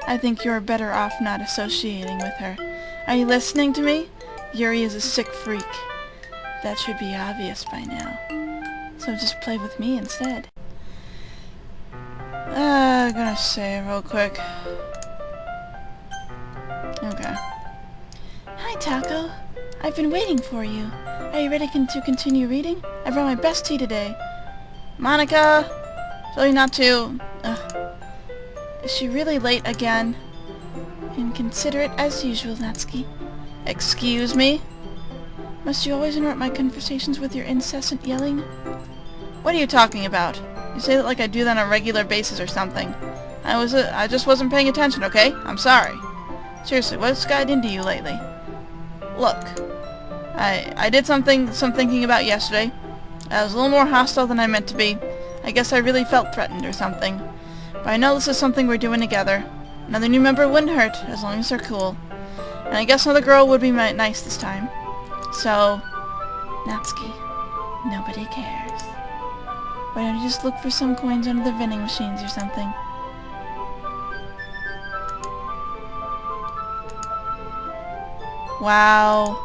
I think you're better off not associating with her. Are you listening to me? Yuri is a sick freak. That should be obvious by now. So just play with me instead. I'm gonna say real quick. Okay. Hi, Taco. I've been waiting for you. Are you ready to continue reading? I brought my best tea today. Monica! Tell you not to... Is she really late again? Inconsiderate as usual, Natsuki. Excuse me? Must you always interrupt my conversations with your incessant yelling? What are you talking about? You say that like I do that on a regular basis or something. I just wasn't paying attention, okay? I'm sorry. Seriously, what's gotten into you lately? Look, I did some thinking about yesterday. I was a little more hostile than I meant to be. I guess I really felt threatened or something. But I know this is something we're doing together. Another new member wouldn't hurt, as long as they're cool. And I guess another girl would be nice this time. So, Natsuki, nobody cares. Why don't you just look for some coins under the vending machines or something? Wow.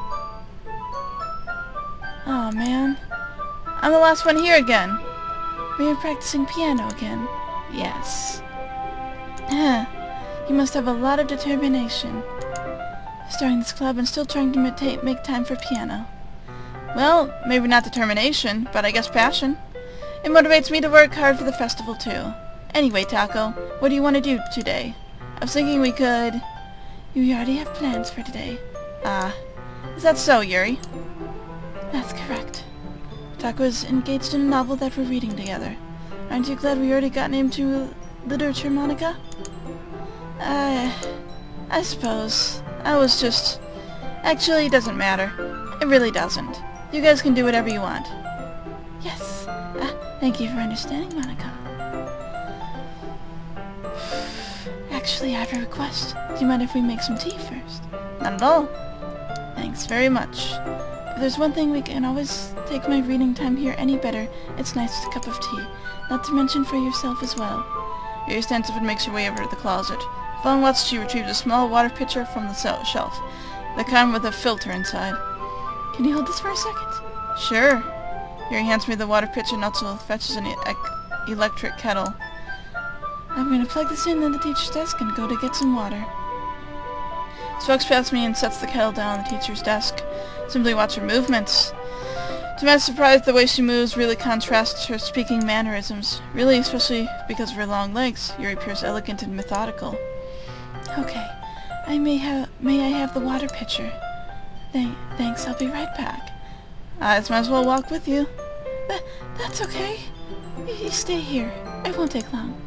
Oh man. I'm the last one here again. We are practicing piano again. Yes. You must have a lot of determination. Starting this club and still trying to make time for piano. Well, maybe not determination, but I guess passion. It motivates me to work hard for the festival too. Anyway, Taco, what do you want to do today? I was thinking we could... You already have plans for today. Is that so, Yuri? That's correct. Taco is engaged in a novel that we're reading together. Aren't you glad we already gotten into literature, Monica? I suppose. I was just... Actually, it doesn't matter. It really doesn't. You guys can do whatever you want. Yes. Thank you for understanding, Monica. Actually, I have a request. Do you mind if we make some tea first? Not at all. Thanks very much. If there's one thing we can always take my reading time here any better, it's nice cup of tea. Not to mention for yourself as well. Yuri stands up and makes her way over to the closet. Following what, she retrieves a small water pitcher from the shelf, the kind with a filter inside. Can you hold this for a second? Sure. Yuri hands me the water pitcher and also fetches an electric kettle. I'm going to plug this in at the teacher's desk and go to get some water. She walks past me and sets the kettle down on the teacher's desk. Simply watch her movements. To my surprise, the way she moves really contrasts her speaking mannerisms. Really, especially because of her long legs. Yuri appears elegant and methodical. Okay. May I have the water pitcher? Thanks, I'll be right back. I might as well walk with you. That's okay. You stay here. It won't take long.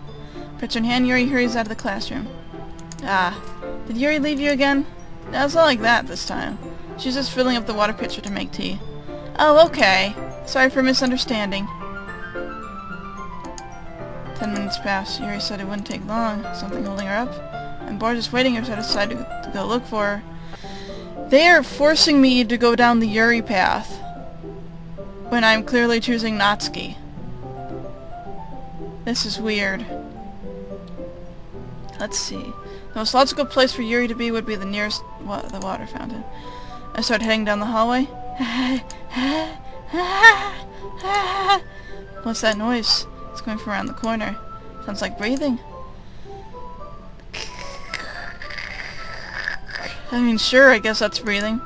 Pitcher in hand, Yuri hurries out of the classroom. Did Yuri leave you again? No, it's not like that this time. She's just filling up the water pitcher to make tea. Oh, okay. Sorry for misunderstanding. 10 minutes pass. Yuri said it wouldn't take long. Something holding her up? I'm bored just waiting here, so I decided to go look for her. They are forcing me to go down the Yuri path when I'm clearly choosing Natsuki. This is weird. Let's see. The most logical place for Yuri to be would be the nearest the water fountain. I start heading down the hallway. What's that noise? It's coming from around the corner. Sounds like breathing. I mean, sure, I guess that's breathing.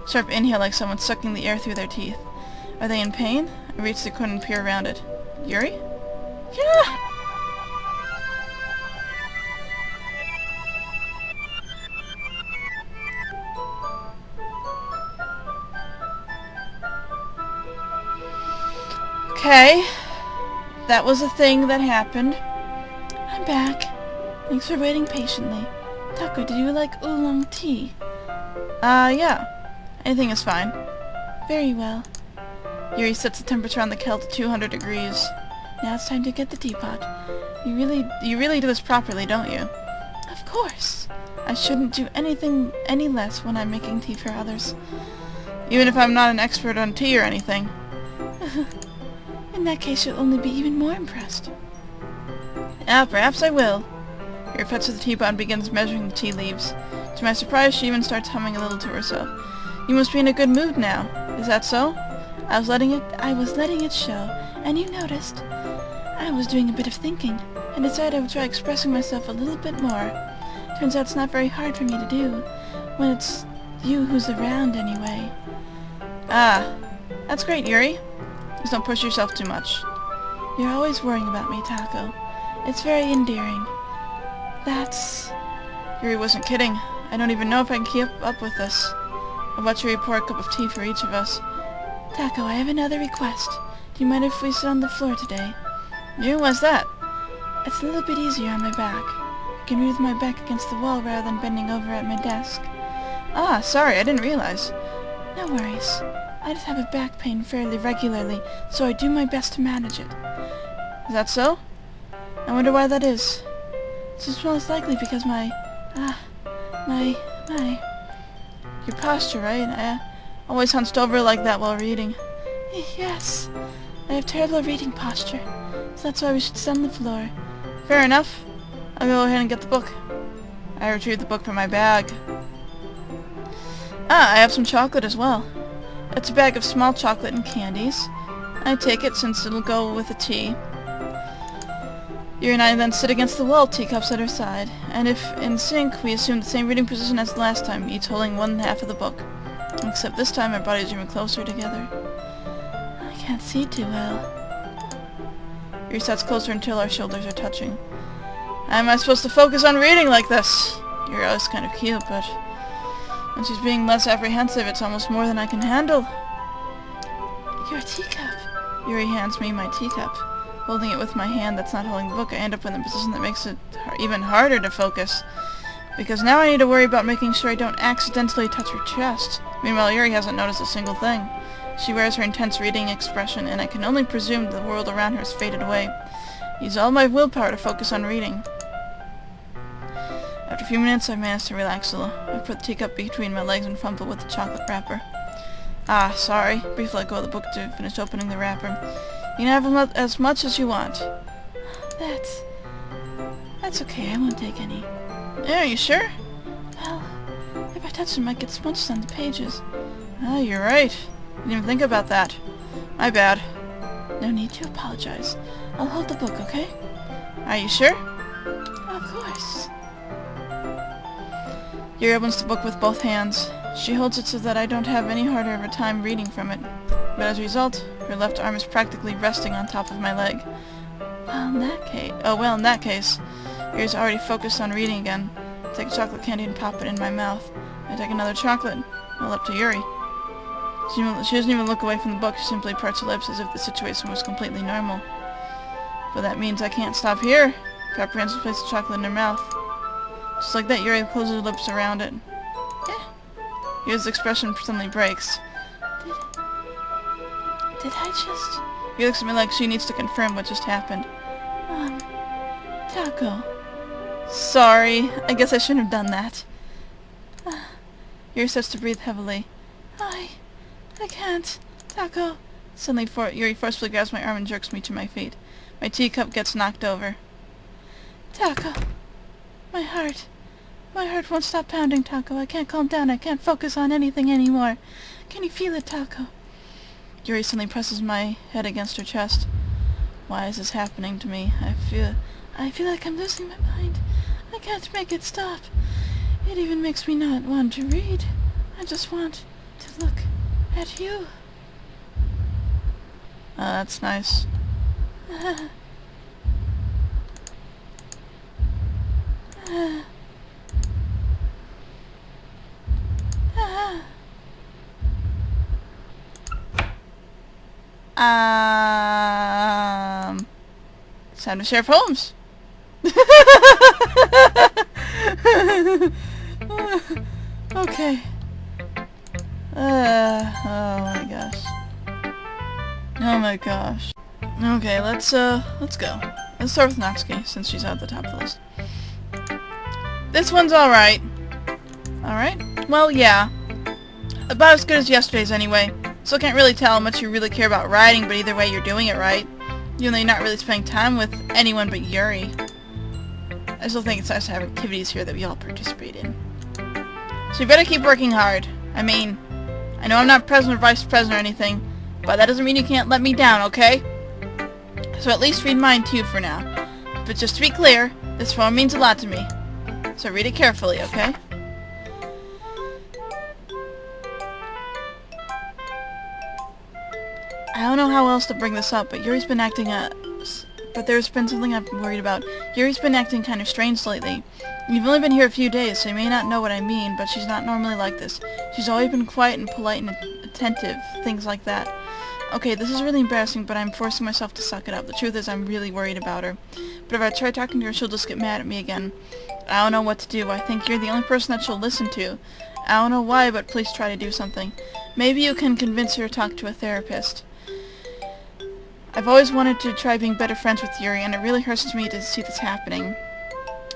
Sharp inhale like someone sucking the air through their teeth. Are they in pain? I reach the corner and peer around it. Yuri? Yeah! Okay. That was a thing that happened. I'm back. Thanks for waiting patiently. Taco, did you like oolong tea? Yeah. Anything is fine. Very well. Yuri sets the temperature on the kettle to 200 degrees. Now it's time to get the teapot. You really do this properly, don't you? Of course. I shouldn't do anything any less when I'm making tea for others. Even if I'm not an expert on tea or anything. In that case, you'll only be even more impressed. Yeah, perhaps I will. Yuri fetches the teapot and begins measuring the tea leaves. To my surprise, she even starts humming a little to herself. You must be in a good mood now. Is that so? I was letting it show, and you noticed. I was doing a bit of thinking, and decided I would try expressing myself a little bit more. Turns out it's not very hard for me to do, when it's you who's around anyway. Ah, that's great, Yuri. Just don't push yourself too much. You're always worrying about me, Taco. It's very endearing. Yuri wasn't kidding. I don't even know if I can keep up with this. I'll watch Yuri pour a cup of tea for each of us. Taco, I have another request. Do you mind if we sit on the floor today? Yeah, why's that? It's a little bit easier on my back. I can read with my back against the wall rather than bending over at my desk. Ah, sorry, I didn't realize. No worries. I just have a back pain fairly regularly, so I do my best to manage it. Is that so? I wonder why that is. It's just most likely because your posture, right? I always hunched over like that while reading. Yes, I have terrible reading posture, so that's why we should sit on the floor. Fair enough. I'll go ahead and get the book. I retrieved the book from my bag. Ah, I have some chocolate as well. It's a bag of small chocolate and candies. I take it since it'll go with the tea. Yuri and I then sit against the wall, teacups at her side, and if in sync, we assume the same reading position as the last time, each holding one half of the book. Except this time our bodies are even closer together. I can't see too well. Yuri sits closer until our shoulders are touching. How am I supposed to focus on reading like this? Yuri is kind of cute, but when she's being less apprehensive, it's almost more than I can handle. Your teacup. Yuri hands me my teacup. Holding it with my hand that's not holding the book, I end up in a position that makes it even harder to focus. Because now I need to worry about making sure I don't accidentally touch her chest. Meanwhile, Yuri hasn't noticed a single thing. She wears her intense reading expression, and I can only presume the world around her has faded away. Use all my willpower to focus on reading. After a few minutes, I managed to relax a little. I put the teacup between my legs and fumbled with the chocolate wrapper. Ah, sorry. Briefly let go of the book to finish opening the wrapper. You can have as much as you want. That's okay. I won't take any. Yeah, are you sure? Well, if I touch them, I might get smudged on the pages. Ah, you're right. Didn't even think about that. My bad. No need to apologize. I'll hold the book, okay? Are you sure? Of course. Yuri opens the book with both hands. She holds it so that I don't have any harder of a time reading from it. But as a result, her left arm is practically resting on top of my leg. Well, in that case, Yuri's already focused on reading again. I take a chocolate candy and pop it in my mouth. I take another chocolate. Well, up to Yuri. She doesn't even look away from the book. She simply parts her lips as if the situation was completely normal. But that means I can't stop here. Pepper hands places the chocolate in her mouth. Just like that, Yuri closes her lips around it. Yuri's expression suddenly breaks. Did I just... He looks at me like she needs to confirm what just happened. Taco. Sorry. I guess I shouldn't have done that. Yuri starts to breathe heavily. I can't. Taco. Suddenly, Yuri forcefully grabs my arm and jerks me to my feet. My teacup gets knocked over. Taco. My heart won't stop pounding, Taco. I can't calm down. I can't focus on anything anymore. Can you feel it, Taco? Yuri suddenly presses my head against her chest. Why is this happening to me? I feel like I'm losing my mind. I can't make it stop. It even makes me not want to read. I just want to look at you. That's nice. It's time to share poems. Okay. Oh my gosh. Oh my gosh. Okay, let's go. Let's start with Natsuki, since she's at the top of the list. This one's alright. Alright? Well, yeah. About as good as yesterday's anyway. Still can't really tell how much you really care about writing, but either way you're doing it right. Even though you're not really spending time with anyone but Yuri. I still think it's nice to have activities here that we all participate in. So you better keep working hard. I mean, I know I'm not president or vice president or anything, but that doesn't mean you can't let me down, okay? So at least read mine too for now. But just to be clear, this poem means a lot to me. So read it carefully, okay? I don't know how else to bring this up, but Yuri's been acting but there's been something I've been worried about. Yuri's been acting kind of strange lately. You've only been here a few days, so you may not know what I mean, but she's not normally like this. She's always been quiet and polite and attentive, things like that. Okay, this is really embarrassing, but I'm forcing myself to suck it up. The truth is, I'm really worried about her. But if I try talking to her, she'll just get mad at me again. I don't know what to do. I think you're the only person that she'll listen to. I don't know why, but please try to do something. Maybe you can convince her to talk to a therapist. I've always wanted to try being better friends with Yuri, and it really hurts me to see this happening.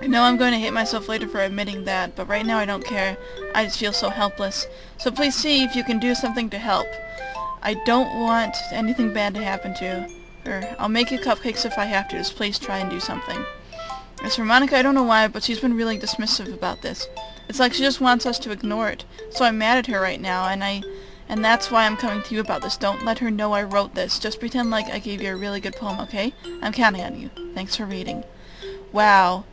I know I'm going to hate myself later for admitting that, but right now I don't care. I just feel so helpless. So please see if you can do something to help. I don't want anything bad to happen to her. I'll make you cupcakes if I have to. Just please try and do something. As for Monica, I don't know why, but she's been really dismissive about this. It's like she just wants us to ignore it. So I'm mad at her right now, and that's why I'm coming to you about this. Don't let her know I wrote this. Just pretend like I gave you a really good poem, okay? I'm counting on you. Thanks for reading. Wow.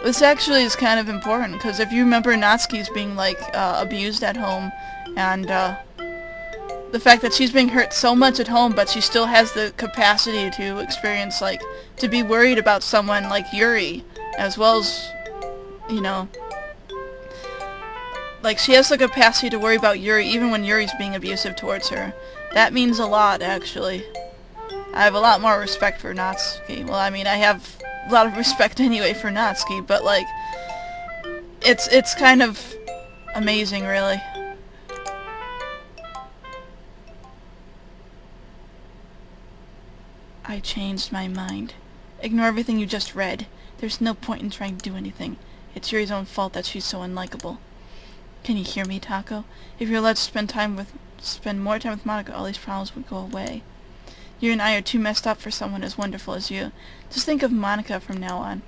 This actually is kind of important, because if you remember Natsuki's being, like, abused at home, and, the fact that she's being hurt so much at home, but she still has the capacity to experience, like, to be worried about someone like Yuri, as well as, you know, like, she has the capacity to worry about Yuri even when Yuri's being abusive towards her. That means a lot, actually. I have a lot more respect for Natsuki. Well, I mean, I have a lot of respect anyway for Natsuki, but, like, it's kind of amazing, really. I changed my mind. Ignore everything you just read. There's no point in trying to do anything. It's Yuri's own fault that she's so unlikable. Can you hear me, Taco? If you're allowed to spend more time with Monica, all these problems would go away. You and I are too messed up for someone as wonderful as you. Just think of Monica from now on.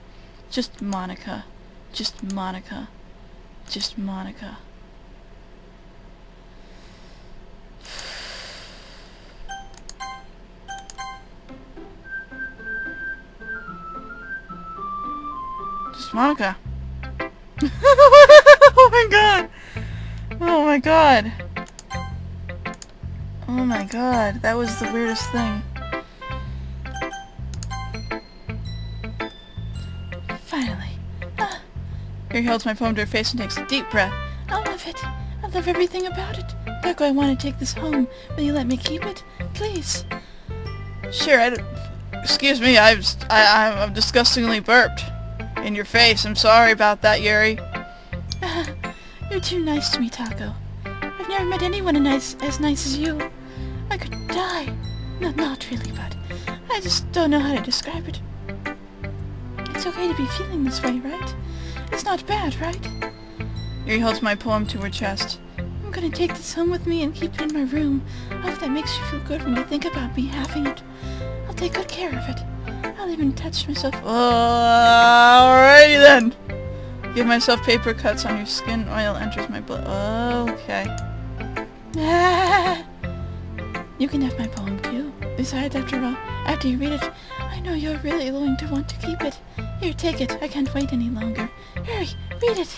Just Monica. Just Monica. Just Monica. Just Monica. Oh my god! Oh my god! Oh my god, that was the weirdest thing. Finally. Yuri holds my poem to her face and takes a deep breath. I love it. I love everything about it. Doku, I want to take this home. Will you let me keep it? Please. Sure, excuse me, I'm disgustingly burped. In your face. I'm sorry about that, Yuri. You're too nice to me, Taco. I've never met anyone as nice as you. I could die. No, not really, but I just don't know how to describe it. It's okay to be feeling this way, right? It's not bad, right? Yuri holds my poem to her chest. I'm gonna take this home with me and keep it in my room. I hope that makes you feel good when you think about me having it. I'll take good care of it. I'll even touch myself. Alrighty then. Give myself paper cuts on your skin. Oil enters my blood. Okay. You can have my poem too. Besides, after all, after you read it, I know you're really going to want to keep it. Here, take it. I can't wait any longer. Hurry, read it.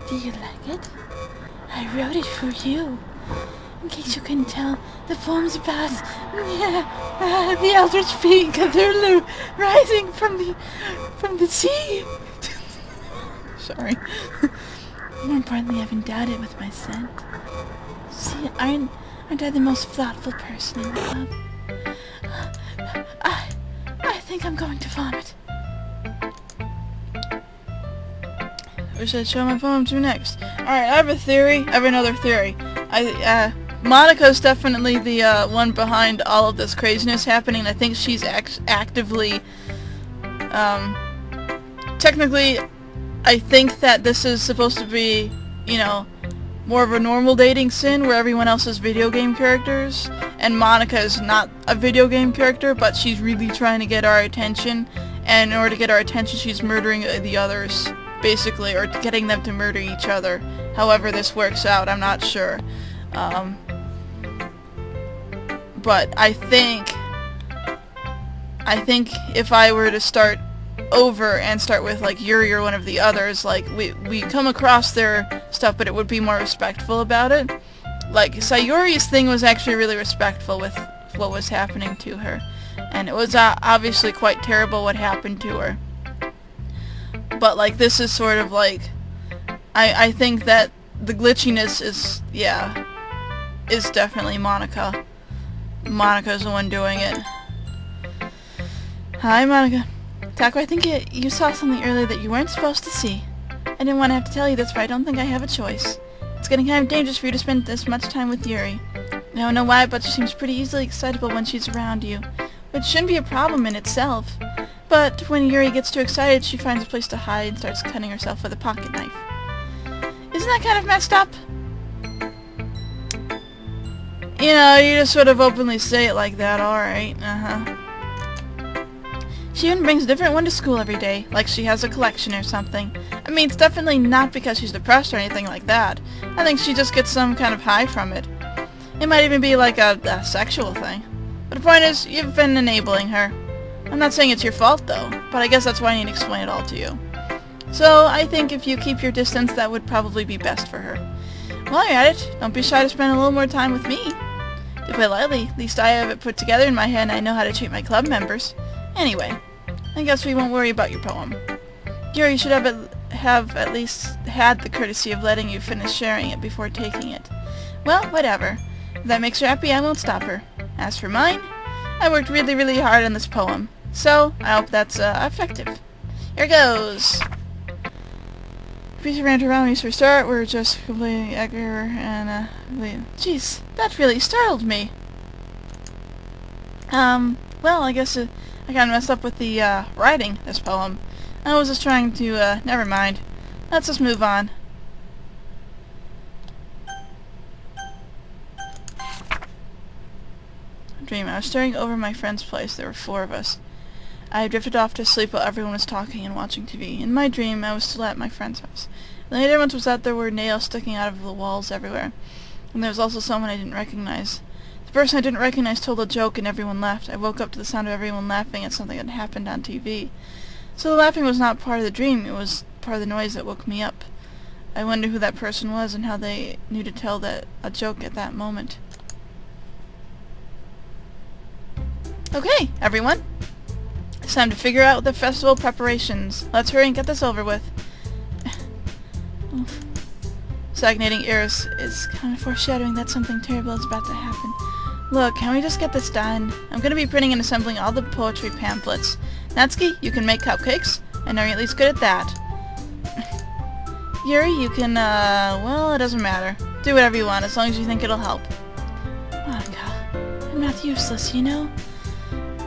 Do you like it? I wrote it for you. In case you couldn't tell, the poem's about the eldritch being Cthulhu rising from the sea. Sorry. More importantly, I've endowed it with my scent. See, aren't I the most thoughtful person in the club? I think I'm going to vomit. Who should I show my poem to next? Alright, I have a theory. I have another theory. Monica's definitely the one behind all of this craziness happening. I think she's actively, technically, I think that this is supposed to be, you know, more of a normal dating scene where everyone else is video game characters, and Monica is not a video game character, but she's really trying to get our attention, and in order to get our attention, she's murdering the others, basically, or getting them to murder each other. However this works out, I'm not sure. But I think if I were to start over and start with like Yuri or one of the others, like we come across their stuff, but it would be more respectful about it. Like Sayuri's thing was actually really respectful with what was happening to her, and it was obviously quite terrible what happened to her. But like this is sort of like I think that the glitchiness is definitely Monica. Monica's the one doing it. Hi, Monica. Taco, I think you saw something earlier that you weren't supposed to see. I didn't want to have to tell you this, but I don't think I have a choice. It's getting kind of dangerous for you to spend this much time with Yuri. I don't know why, but she seems pretty easily excitable when she's around you, which shouldn't be a problem in itself. But when Yuri gets too excited, she finds a place to hide and starts cutting herself with a pocket knife. Isn't that kind of messed up? You know, you just sort of openly say it like that, alright, She even brings a different one to school every day, like she has a collection or something. I mean, it's definitely not because she's depressed or anything like that. I think she just gets some kind of high from it. It might even be like a sexual thing. But the point is, you've been enabling her. I'm not saying it's your fault, though, but I guess that's why I need to explain it all to you. So, I think if you keep your distance, that would probably be best for her. While you're at it, don't be shy to spend a little more time with me. To put it lightly, at least I have it put together in my head and I know how to treat my club members. Anyway, I guess we won't worry about your poem. Yuri should have at least had the courtesy of letting you finish sharing it before taking it. Well, whatever. If that makes her happy, I won't stop her. As for mine, I worked really, really hard on this poem, so I hope that's effective. Here goes! Piece of ran around me for a start, we're just completely accurate and jeez, that really startled me. Well, I guess I kind of messed up with the writing this poem. I was just trying to never mind. Let's just move on. Dream. I was staring over my friend's place. There were 4 of us. I drifted off to sleep while everyone was talking and watching TV. In my dream, I was still at my friend's house. The night everyone was out, there were nails sticking out of the walls everywhere. And there was also someone I didn't recognize. The person I didn't recognize told a joke and everyone laughed. I woke up to the sound of everyone laughing at something that happened on TV. So the laughing was not part of the dream, it was part of the noise that woke me up. I wonder who that person was and how they knew to tell a joke at that moment. Okay, everyone. It's time to figure out the festival preparations. Let's hurry and get this over with. Stagnating ears is kind of foreshadowing that something terrible is about to happen. Look, can we just get this done? I'm going to be printing and assembling all the poetry pamphlets. Natsuki, you can make cupcakes. I know you're at least good at that. Yuri, you can, well, it doesn't matter. Do whatever you want, as long as you think it'll help. Monica, I'm not useless, you know?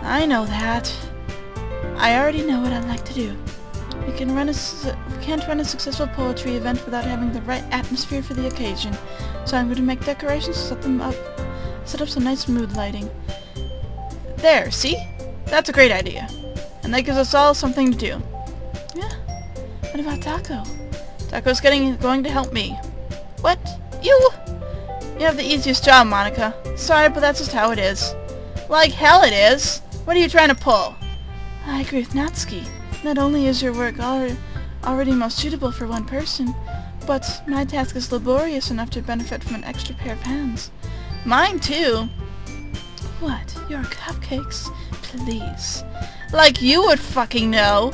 I know that. I already know what I'd like to do. We can't run a successful poetry event without having the right atmosphere for the occasion. So I'm going to make decorations, set up some nice mood lighting. There, see? That's a great idea. And that gives us all something to do. Yeah. What about Taco? Taco's going to help me. What? You? You have the easiest job, Monica. Sorry, but that's just how it is. Like hell it is. What are you trying to pull? I agree with Natsuki. Not only is your work already most suitable for one person, but my task is laborious enough to benefit from an extra pair of hands. Mine too. What? Your cupcakes? Please. Like you would fucking know.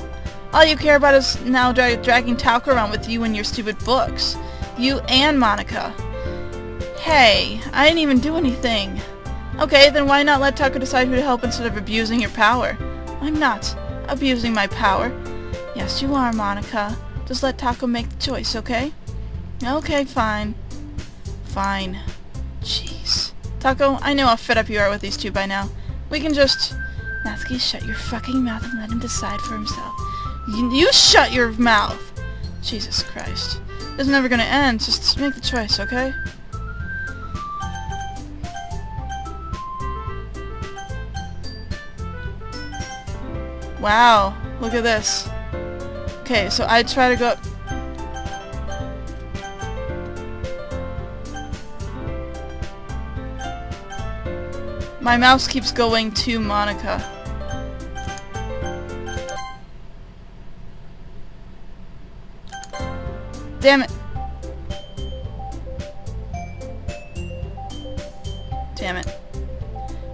All you care about is now dragging Taco around with you and your stupid books. You and Monica. Hey, I didn't even do anything. Okay, then why not let Taco decide who to help instead of abusing your power? I'm not abusing my power. Yes, you are, Monica. Just let Taco make the choice, okay? Okay, fine. Fine. Jeez. Taco, I know how fed up you are with these two by now. We can just... Natsuki, shut your fucking mouth and let him decide for himself. You shut your mouth! Jesus Christ. This is never gonna end. Just make the choice, okay? Wow. Look at this. Okay, so I try to go up. My mouse keeps going to Monica. Damn it. Damn it.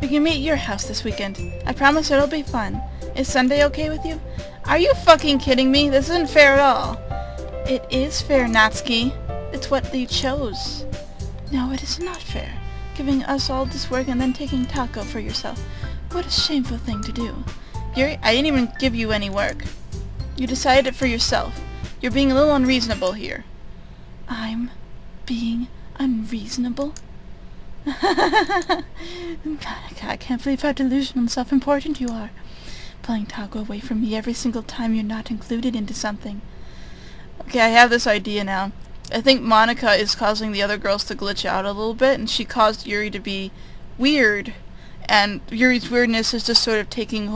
We can meet at your house this weekend. I promise it'll be fun. Is Sunday okay with you? Are you fucking kidding me? This isn't fair at all. It is fair, Natsuki. It's what you chose. No, it is not fair. Giving us all this work and then taking taco for yourself. What a shameful thing to do. Yuri, I didn't even give you any work. You decided it for yourself. You're being a little unreasonable here. I'm being unreasonable? Monica, I can't believe how delusional and self-important you are. Pulling taco away from me every single time you're not included into something. Okay, I have this idea now. I think Monica is causing the other girls to glitch out a little bit, and she caused Yuri to be weird. And Yuri's weirdness is just sort of taking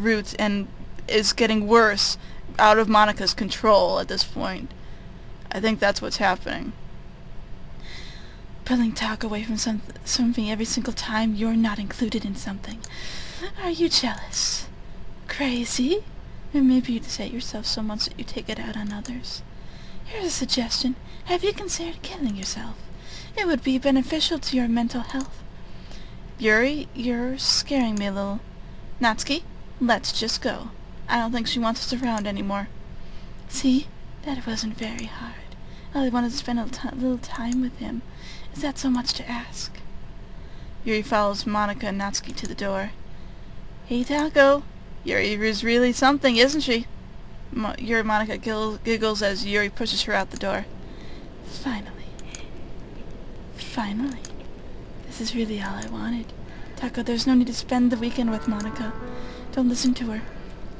roots and is getting worse out of Monica's control at this point. I think that's what's happening. Pulling taco away from something every single time you're not included in something. Are you jealous? Crazy? Or maybe you just hate yourself so much that you take it out on others. Here's a suggestion. Have you considered killing yourself? It would be beneficial to your mental health. Yuri, you're scaring me a little. Natsuki, let's just go. I don't think she wants us around anymore. See? That wasn't very hard. All I wanted to spend a little time with him. Is that so much to ask? Yuri follows Monica and Natsuki to the door. Hey, Taco. Yuri is really something, isn't she? Monica giggles as Yuri pushes her out the door. Finally. Finally. This is really all I wanted. Taco, there's no need to spend the weekend with Monica. Don't listen to her.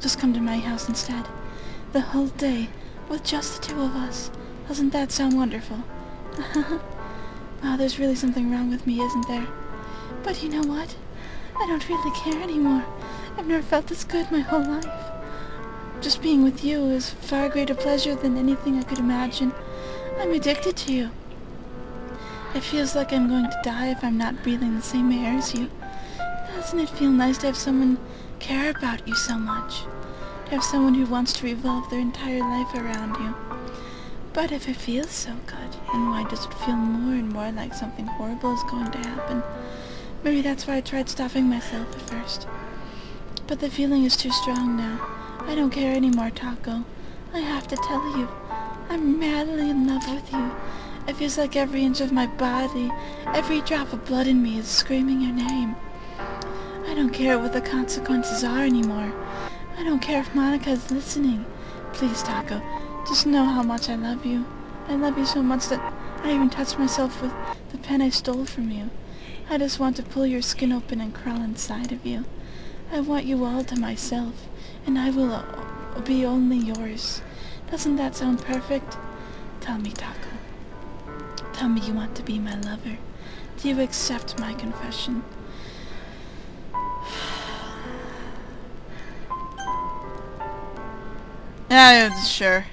Just come to my house instead. The whole day, with just the two of us. Doesn't that sound wonderful? Wow, there's really something wrong with me, isn't there? But you know what? I don't really care anymore. I've never felt this good my whole life. Just being with you is far greater pleasure than anything I could imagine. I'm addicted to you. It feels like I'm going to die if I'm not breathing the same air as you. Doesn't it feel nice to have someone care about you so much? To have someone who wants to revolve their entire life around you. But if it feels so good, then why does it feel more and more like something horrible is going to happen? Maybe that's why I tried stopping myself at first. But the feeling is too strong now. I don't care anymore, Taco. I have to tell you, I'm madly in love with you. It feels like every inch of my body, every drop of blood in me is screaming your name. I don't care what the consequences are anymore. I don't care if Monica is listening. Please, Taco, just know how much I love you. I love you so much that I even touched myself with the pen I stole from you. I just want to pull your skin open and crawl inside of you. I want you all to myself, and I will be only yours. Doesn't that sound perfect? Tell me, Taco. Tell me you want to be my lover. Do you accept my confession? Yeah, sure.